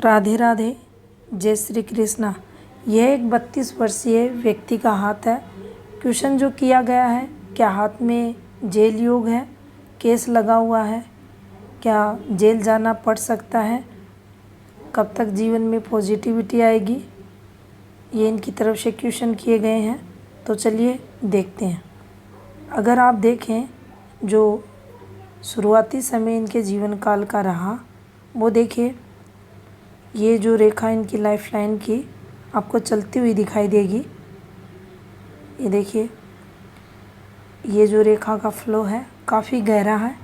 राधे राधे, जय श्री कृष्णा। यह एक 32 वर्षीय व्यक्ति का हाथ है। क्वेश्चन जो किया गया है, क्या हाथ में जेल योग है, केस लगा हुआ है, क्या जेल जाना पड़ सकता है, कब तक जीवन में पॉजिटिविटी आएगी, ये इनकी तरफ से क्वेश्चन किए गए हैं। तो चलिए देखते हैं। अगर आप देखें जो शुरुआती समय इनके जीवन काल का रहा, वो देखिए, ये जो रेखा इनकी लाइफ लाइन की आपको चलती हुई दिखाई देगी। ये देखिए, ये जो रेखा का फ्लो है काफ़ी गहरा है।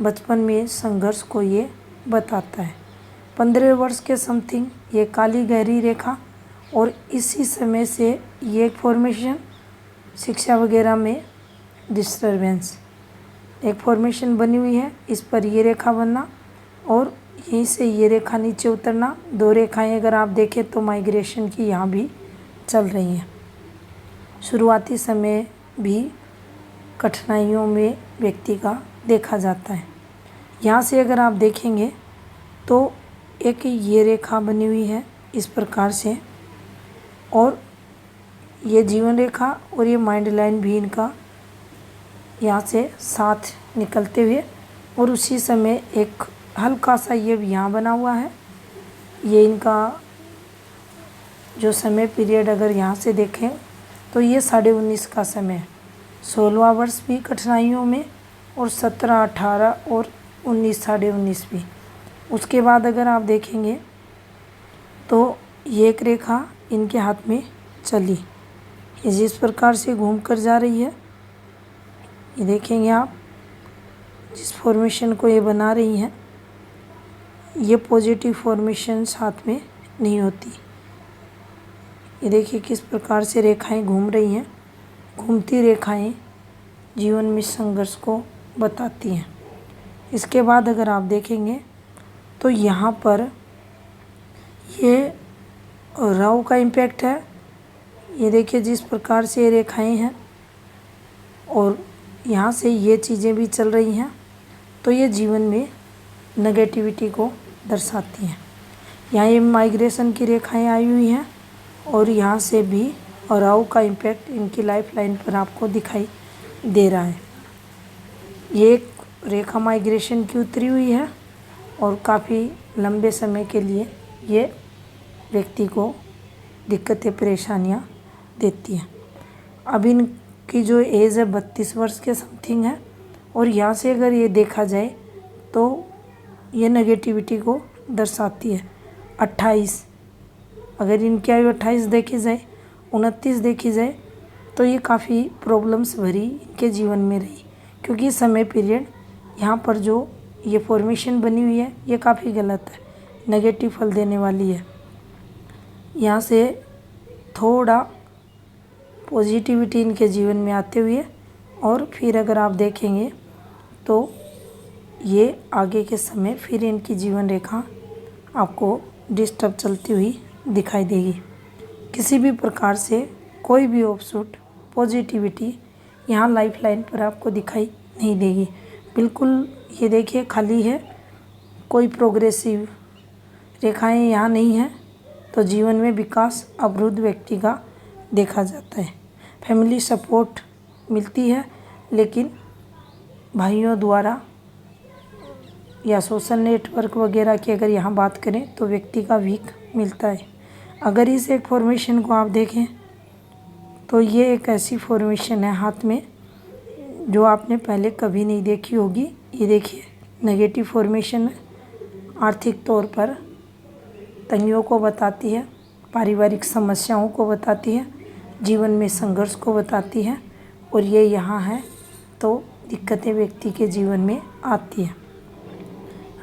बचपन में संघर्ष को ये बताता है। 15 वर्ष के समथिंग ये काली गहरी रेखा, और इसी समय से ये एक फॉर्मेशन, शिक्षा वगैरह में डिस्टरबेंस, एक फॉर्मेशन बनी हुई है। इस पर ये रेखा बनना और यहीं से ये रेखा नीचे उतरना, दो रेखाएं अगर आप देखें तो माइग्रेशन की यहाँ भी चल रही हैं। शुरुआती समय भी कठिनाइयों में व्यक्ति का देखा जाता है। यहाँ से अगर आप देखेंगे तो एक ये रेखा बनी हुई है इस प्रकार से, और ये जीवन रेखा और ये माइंड लाइन भी इनका यहाँ से साथ निकलते हुए, और उसी समय एक हल्का सा ये यहाँ बना हुआ है। ये इनका जो समय पीरियड अगर यहाँ से देखें तो ये 19.5 का समय है। 16वां वर्ष भी कठिनाइयों में, और 17, 18 और 19, 19.5 भी। उसके बाद अगर आप देखेंगे तो ये एक रेखा इनके हाथ में चली, ये जिस प्रकार से घूम कर जा रही है, ये देखेंगे आप, जिस फॉर्मेशन को ये बना रही हैं, ये पॉजिटिव फॉर्मेशन साथ में नहीं होती। ये देखिए किस प्रकार से रेखाएं घूम रही हैं। घूमती रेखाएं जीवन में संघर्ष को बताती हैं। इसके बाद अगर आप देखेंगे तो यहाँ पर ये राहु का इम्पैक्ट है। ये देखिए जिस प्रकार से ये रेखाएं हैं, और यहाँ से ये चीज़ें भी चल रही हैं, तो ये जीवन में नेगेटिविटी को दर्शाती हैं। यहाँ ये माइग्रेशन की रेखाएं आई हुई हैं, और यहाँ से भी राहु का इम्पैक्ट इनकी लाइफ लाइन पर आपको दिखाई दे रहा है। ये एक रेखा माइग्रेशन की उतरी हुई है, और काफ़ी लंबे समय के लिए ये व्यक्ति को दिक्कतें, परेशानियाँ देती हैं। अब इनकी जो एज है 32 वर्ष के समथिंग है, और यहाँ से अगर ये देखा जाए तो ये नेगेटिविटी को दर्शाती है। 28, अगर इनकी आयु 28 देखी जाए, 29 देखी जाए, तो ये काफ़ी प्रॉब्लम्स भरी इनके जीवन में रही, क्योंकि समय पीरियड यहाँ पर जो ये फॉर्मेशन बनी हुई है ये काफ़ी गलत है, नेगेटिव फल देने वाली है। यहाँ से थोड़ा पॉजिटिविटी इनके जीवन में आते हुए, और फिर अगर आप देखेंगे तो ये आगे के समय फिर इनकी जीवन रेखा आपको डिस्टर्ब चलती हुई दिखाई देगी। किसी भी प्रकार से कोई भी ऑफशूट पॉजिटिविटी यहाँ लाइफ लाइन पर आपको दिखाई नहीं देगी। बिल्कुल ये देखिए खाली है, कोई प्रोग्रेसिव रेखाएं यहाँ नहीं हैं, तो जीवन में विकास अवरुद्ध व्यक्ति का देखा जाता है। फैमिली सपोर्ट मिलती है, लेकिन भाइयों द्वारा या सोशल नेटवर्क वगैरह की अगर यहाँ बात करें तो व्यक्ति का वीक मिलता है। अगर इस एक फॉर्मेशन को आप देखें तो ये एक ऐसी फॉर्मेशन है हाथ में जो आपने पहले कभी नहीं देखी होगी। ये देखिए नेगेटिव फॉर्मेशन है, आर्थिक तौर पर तंगियों को बताती है, पारिवारिक समस्याओं को बताती है, जीवन में संघर्ष को बताती है, और ये यहाँ है तो दिक्कतें व्यक्ति के जीवन में आती हैं।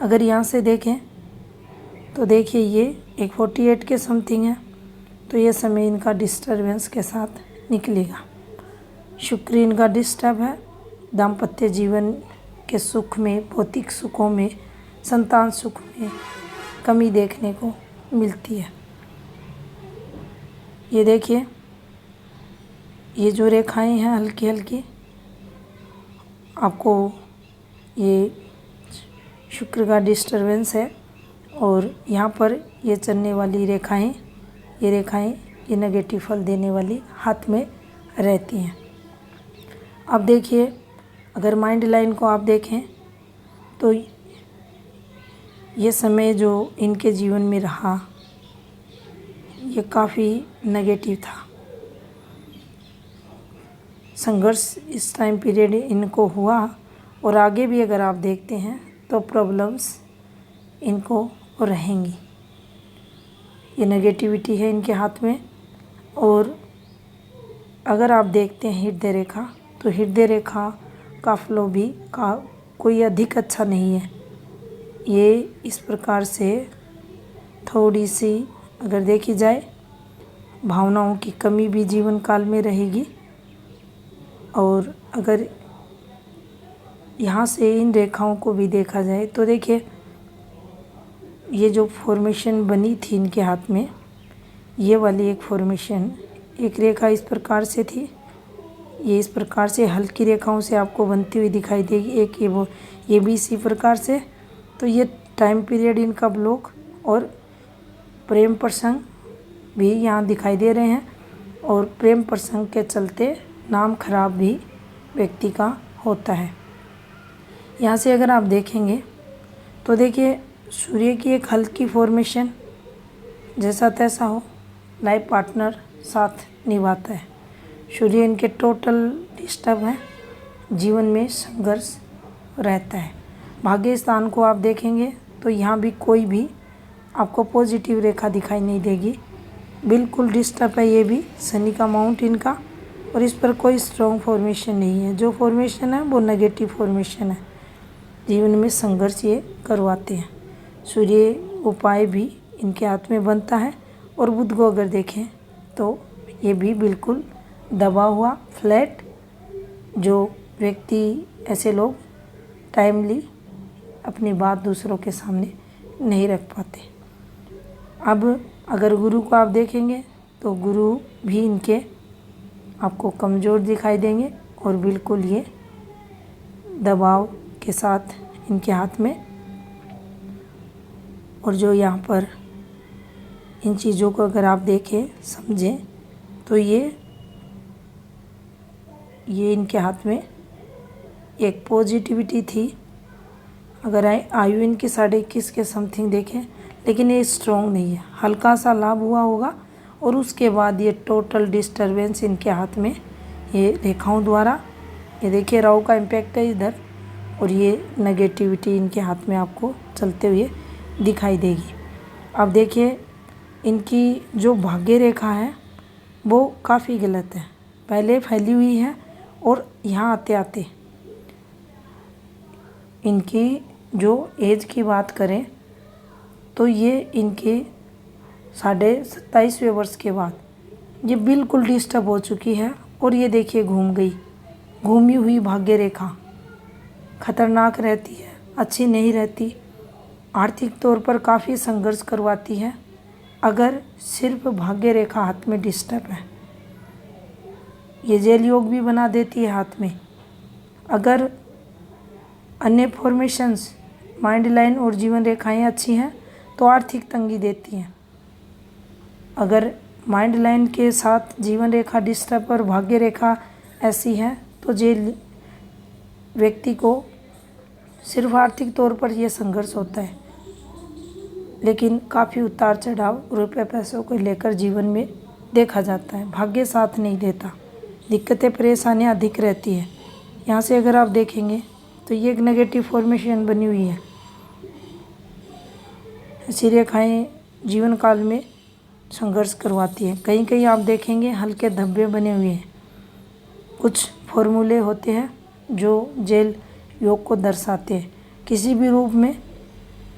अगर यहाँ से देखें तो देखिए ये एक 48 के समथिंग है, तो ये समय इनका डिस्टरबेंस के साथ निकलेगा। शुक्र इनका डिस्टर्ब है। दाम्पत्य जीवन के सुख में, भौतिक सुखों में, संतान सुख में कमी देखने को मिलती है। ये देखिए ये जो रेखाएं हैं हल्की हल्की, आपको ये शुक्र का डिस्टरबेंस है, और यहाँ पर ये चलने वाली रेखाएं, ये नेगेटिव फल देने वाली हाथ में रहती हैं। अब देखिए, अगर माइंड लाइन को आप देखें तो ये समय जो इनके जीवन में रहा ये काफ़ी नेगेटिव था। संघर्ष इस टाइम पीरियड इनको हुआ और आगे भी अगर आप देखते हैं तो प्रॉब्लम्स इनको रहेंगी। ये नेगेटिविटी है इनके हाथ में। और अगर आप देखते हैं हृदय रेखा, तो हृदय रेखा का फ्लो भी कोई अधिक अच्छा नहीं है। ये इस प्रकार से थोड़ी सी अगर देखी जाए, भावनाओं की कमी भी जीवन काल में रहेगी। और अगर यहाँ से इन रेखाओं को भी देखा जाए तो देखिए, ये जो फॉर्मेशन बनी थी इनके हाथ में, ये वाली एक फॉर्मेशन, एक रेखा इस प्रकार से थी, ये इस प्रकार से हल्की रेखाओं से आपको बनती हुई दिखाई देगी। एक ये भी इसी प्रकार से। तो ये टाइम पीरियड इनका ब्लॉक और प्रेम प्रसंग भी यहाँ दिखाई दे रहे हैं। और प्रेम प्रसंग के चलते नाम खराब भी व्यक्ति का होता है। यहाँ से अगर आप देखेंगे तो देखिए, सूर्य की एक हल्की फॉर्मेशन, जैसा तैसा हो, लाइफ पार्टनर साथ निभाता है। सूर्य इनके टोटल डिस्टर्ब है, जीवन में संघर्ष रहता है। भाग्य स्थान को आप देखेंगे तो यहाँ भी कोई भी आपको पॉजिटिव रेखा दिखाई नहीं देगी, बिल्कुल डिस्टर्ब है। ये भी शनि का माउंट इनका, और इस पर कोई स्ट्रॉन्ग फॉर्मेशन नहीं है। जो फॉर्मेशन है वो नेगेटिव फॉर्मेशन है, जीवन में संघर्ष ये करवाते हैं। सूर्य उपाय भी इनके हाथ में बनता है। और बुध को अगर देखें तो ये भी बिल्कुल दबा हुआ, फ्लैट। जो व्यक्ति, ऐसे लोग टाइमली अपनी बात दूसरों के सामने नहीं रख पाते। अब अगर गुरु को आप देखेंगे तो गुरु भी इनके आपको कमज़ोर दिखाई देंगे और बिल्कुल ये दबाव के साथ इनके हाथ में। और जो यहाँ पर इन चीज़ों को अगर आप देखें, समझें, तो ये इनके हाथ में एक पॉजिटिविटी थी। अगर आयु इनकी 21.5 के समथिंग देखें, लेकिन ये स्ट्रॉन्ग नहीं है, हल्का सा लाभ हुआ होगा। और उसके बाद ये टोटल डिस्टरबेंस इनके हाथ में, ये रेखाओं द्वारा, ये देखिए राहु का इम्पैक्ट है इधर, और ये नेगेटिविटी इनके हाथ में आपको चलते हुए दिखाई देगी। अब देखिए, इनकी जो भाग्य रेखा है वो काफ़ी गलत है, पहले फैली हुई है और यहाँ आते आते इनकी जो एज की बात करें तो ये इनके 27.5वें वर्ष के बाद ये बिल्कुल डिस्टर्ब हो चुकी है। और ये देखिए घूम गई, घूमी हुई भाग्य रेखा खतरनाक रहती है, अच्छी नहीं रहती, आर्थिक तौर पर काफ़ी संघर्ष करवाती है। अगर सिर्फ भाग्य रेखा हाथ में डिस्टर्ब है, ये जेल योग भी बना देती है हाथ में। अगर अन्य फॉर्मेशंस, माइंड लाइन और जीवन रेखाएं अच्छी हैं तो आर्थिक तंगी देती हैं। अगर माइंड लाइन के साथ जीवन रेखा डिस्टर्ब और भाग्य रेखा ऐसी है तो जेल व्यक्ति को सिर्फ आर्थिक तौर पर यह संघर्ष होता है, लेकिन काफ़ी उतार चढ़ाव रुपये पैसों को लेकर जीवन में देखा जाता है। भाग्य साथ नहीं देता, दिक्कतें परेशानियां अधिक रहती है। यहाँ से अगर आप देखेंगे तो ये एक नेगेटिव फॉर्मेशन बनी हुई है। ऐसी रेखाएँ जीवन काल में संघर्ष करवाती है। कहीं कहीं आप देखेंगे हल्के धब्बे बने हुए हैं। कुछ फॉर्मूले होते हैं जो जेल योग को दर्शाते हैं। किसी भी रूप में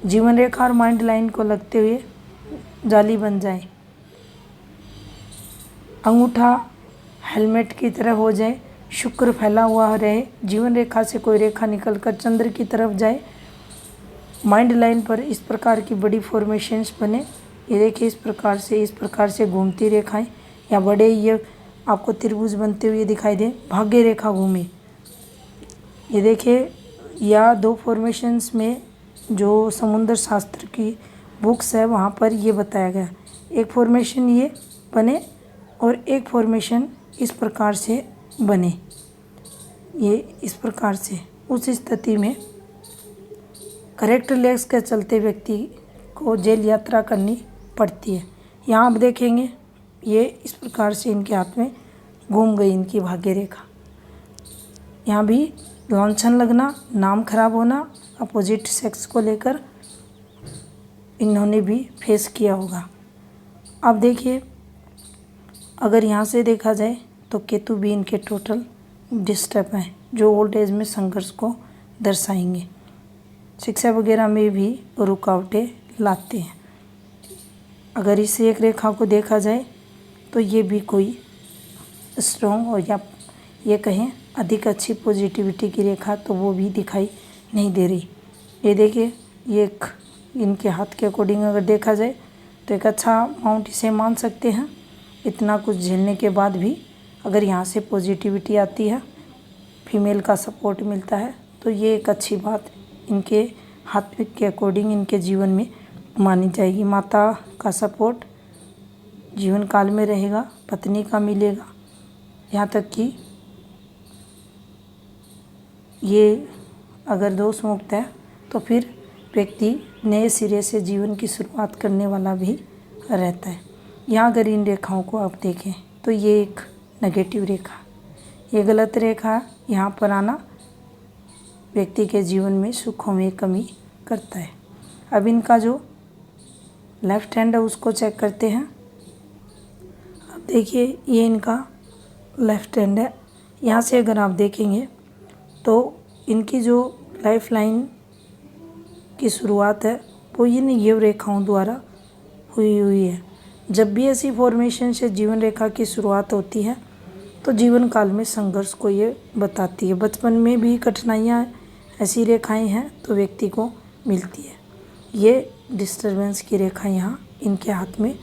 जीवन रेखा और माइंड लाइन को लगते हुए जाली बन जाए, अंगूठा हेलमेट की तरह हो जाए, शुक्र फैला हुआ रहे, जीवन रेखा से कोई रेखा निकलकर चंद्र की तरफ जाए, माइंड लाइन पर इस प्रकार की बड़ी फॉर्मेशंस बने। ये देखिए इस प्रकार से घूमती रेखाएं, या बड़े ये आपको त्रिभुज बनते हुए दिखाई दे, भाग्य रेखा घूमे। ये देखिए, या दो फॉर्मेशंस में जो समुद्र शास्त्र की बुक्स है वहाँ पर ये बताया गया। एक फॉर्मेशन ये बने और एक फॉर्मेशन इस प्रकार से बने, ये इस प्रकार से। उस स्थिति में करेक्ट लेग्स के चलते व्यक्ति को जेल यात्रा करनी पड़ती है। यहाँ आप देखेंगे ये इस प्रकार से इनके हाथ में घूम गई इनकी भाग्य रेखा। यहाँ भी लॉन्छन लगना, नाम खराब होना, अपोजिट सेक्स को लेकर इन्होंने भी फेस किया होगा। अब देखिए अगर यहाँ से देखा जाए तो केतु भी इनके टोटल डिस्टर्ब हैं, जो ओल्ड एज में संघर्ष को दर्शाएंगे, शिक्षा वगैरह में भी रुकावटें लाते हैं। अगर इस एक रेखा को देखा जाए तो ये भी कोई स्ट्रॉन्ग और या ये कहें अधिक अच्छी पॉजिटिविटी की रेखा तो वो भी दिखाई नहीं दे रही। ये देखिए ये एक इनके हाथ के अकॉर्डिंग अगर देखा जाए तो एक अच्छा अमाउंट इसे मान सकते हैं। इतना कुछ झेलने के बाद भी अगर यहाँ से पॉजिटिविटी आती है, फीमेल का सपोर्ट मिलता है, तो ये एक अच्छी बात इनके हाथ के अकॉर्डिंग इनके जीवन में मानी जाएगी। माता का सपोर्ट जीवन काल में रहेगा, पत्नी का मिलेगा, यहाँ तक कि ये अगर दोष मुक्त है तो फिर व्यक्ति नए सिरे से जीवन की शुरुआत करने वाला भी रहता है। यहाँ अगर इन रेखाओं को आप देखें तो ये एक नेगेटिव रेखा, ये गलत रेखा यहाँ पर आना व्यक्ति के जीवन में सुखों में कमी करता है। अब इनका जो लेफ्ट हैंड है उसको चेक करते हैं। अब देखिए ये इनका लेफ्ट हैंड है। यहाँ से अगर आप देखेंगे तो इनकी जो लाइफ लाइन की शुरुआत है वो इन ये रेखाओं द्वारा हुई है। जब भी ऐसी फॉर्मेशन से जीवन रेखा की शुरुआत होती है तो जीवन काल में संघर्ष को ये बताती है। बचपन में भी कठिनाइयाँ ऐसी रेखाएं हैं तो व्यक्ति को मिलती है। ये डिस्टर्बेंस की रेखा यहाँ इनके हाथ में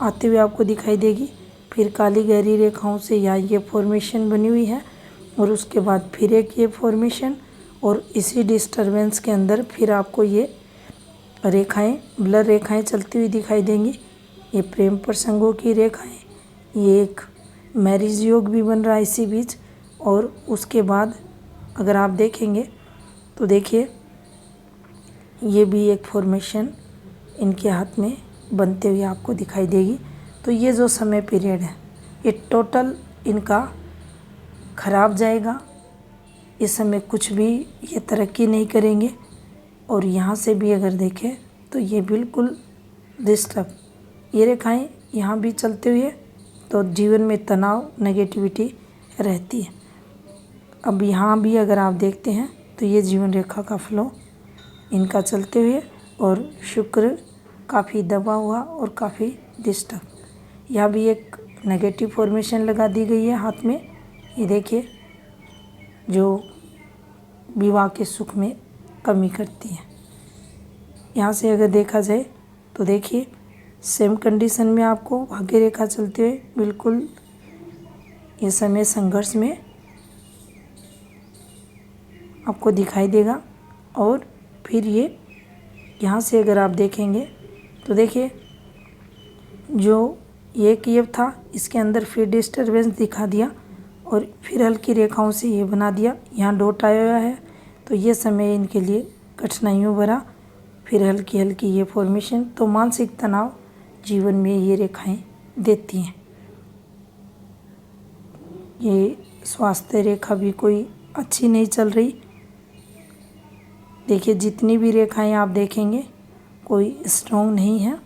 आते हुए आपको दिखाई देगी। फिर काली गहरी रेखाओं से यहाँ ये फॉर्मेशन बनी हुई है और उसके बाद फिर एक ये फॉर्मेशन और इसी डिस्टर्बेंस के अंदर फिर आपको ये रेखाएं ब्लर रेखाएं चलती हुई दिखाई देंगी। ये प्रेम प्रसंगों की रेखाएं, ये एक मैरिज योग भी बन रहा है इसी बीच। और उसके बाद अगर आप देखेंगे तो देखिए ये भी एक फॉर्मेशन इनके हाथ में बनते हुए आपको दिखाई देगी। तो ये जो समय पीरियड है ये टोटल इनका खराब जाएगा। इस समय कुछ भी ये तरक्की नहीं करेंगे। और यहाँ से भी अगर देखें तो ये बिल्कुल डिस्टर्ब, ये रेखाएं यहाँ भी चलते हुए तो जीवन में तनाव नेगेटिविटी रहती है। अब यहाँ भी अगर आप देखते हैं तो ये जीवन रेखा का फ्लो इनका चलते हुए और शुक्र काफ़ी दबा हुआ और काफ़ी डिस्टर्ब। यहाँ भी एक नेगेटिव फॉर्मेशन लगा दी गई है हाथ में, ये देखिए, जो विवाह के सुख में कमी करती है। यहाँ से अगर देखा जाए तो देखिए सेम कंडीशन में आपको भाग्य रेखा चलते हुए बिल्कुल ये समय संघर्ष में आपको दिखाई देगा। और फिर ये यहाँ से अगर आप देखेंगे तो देखिए जो ये किएव था इसके अंदर फिर डिस्टर्बेंस दिखा दिया और फिर हल्की रेखाओं से ये बना दिया। यहाँ डॉट आया हुआ है तो ये समय इनके लिए कठिनाइयों भरा, फिर हल्की हल्की ये फॉर्मेशन। तो मानसिक तनाव जीवन में ये रेखाएं देती हैं। ये स्वास्थ्य रेखा भी कोई अच्छी नहीं चल रही। देखिए जितनी भी रेखाएं आप देखेंगे कोई स्ट्रॉन्ग नहीं है।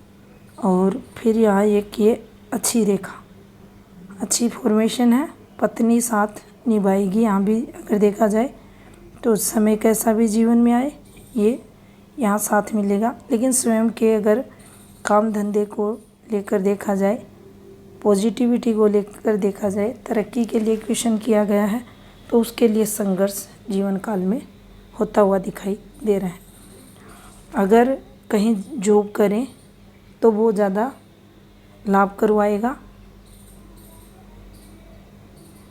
और फिर यहाँ एक ये अच्छी रेखा, अच्छी फॉर्मेशन है, पत्नी साथ निभाएगी। यहाँ भी अगर देखा जाए तो समय कैसा भी जीवन में आए ये यहाँ साथ मिलेगा। लेकिन स्वयं के अगर काम धंधे को लेकर देखा जाए, पॉजिटिविटी को लेकर देखा जाए, तरक्की के लिए क्वेश्चन किया गया है तो उसके लिए संघर्ष जीवन काल में होता हुआ दिखाई दे रहा है। अगर कहीं जॉब करें तो वो ज़्यादा लाभ करवाएगा,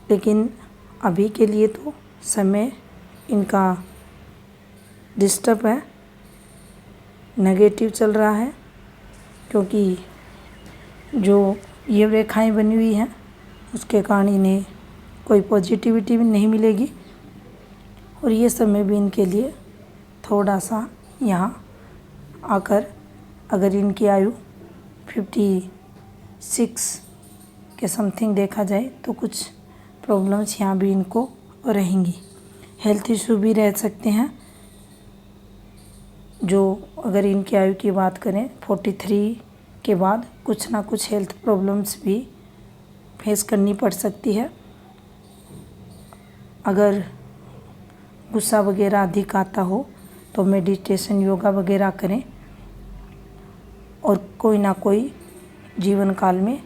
लेकिन अभी के लिए तो समय इनका डिस्टर्ब है, नेगेटिव चल रहा है। क्योंकि जो ये रेखाएं बनी हुई हैं उसके कारण इन्हें कोई पॉजिटिविटी भी नहीं मिलेगी और ये समय भी इनके लिए थोड़ा सा यहाँ आकर, अगर इनकी आयु 56 के समथिंग देखा जाए तो कुछ प्रॉब्लम्स यहाँ भी इनको रहेंगी। हेल्थ इशू भी रह सकते हैं, जो अगर इनकी आयु की बात करें 43 के बाद कुछ ना कुछ हेल्थ प्रॉब्लम्स भी फेस करनी पड़ सकती है। अगर गुस्सा वगैरह अधिक आता हो तो मेडिटेशन योगा वगैरह करें और कोई ना कोई जीवन काल में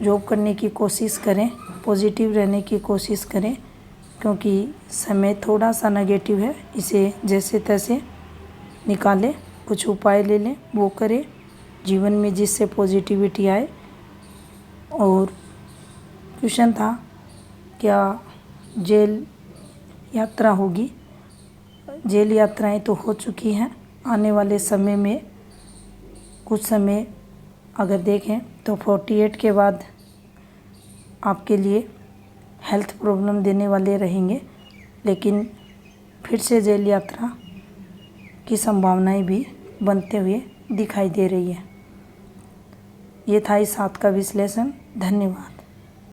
जॉब करने की कोशिश करें, पॉजिटिव रहने की कोशिश करें, क्योंकि समय थोड़ा सा नेगेटिव है। इसे जैसे तैसे निकालें, कुछ उपाय ले लें, वो करें जीवन में जिससे पॉजिटिविटी आए। और क्वेश्चन था क्या जेल यात्रा होगी। जेल यात्राएं तो हो चुकी हैं, आने वाले समय में कुछ समय अगर देखें तो 48 के बाद आपके लिए हेल्थ प्रॉब्लम देने वाले रहेंगे, लेकिन फिर से जेल यात्रा की संभावनाएं भी बनते हुए दिखाई दे रही है। ये था इस 7 का विश्लेषण। धन्यवाद।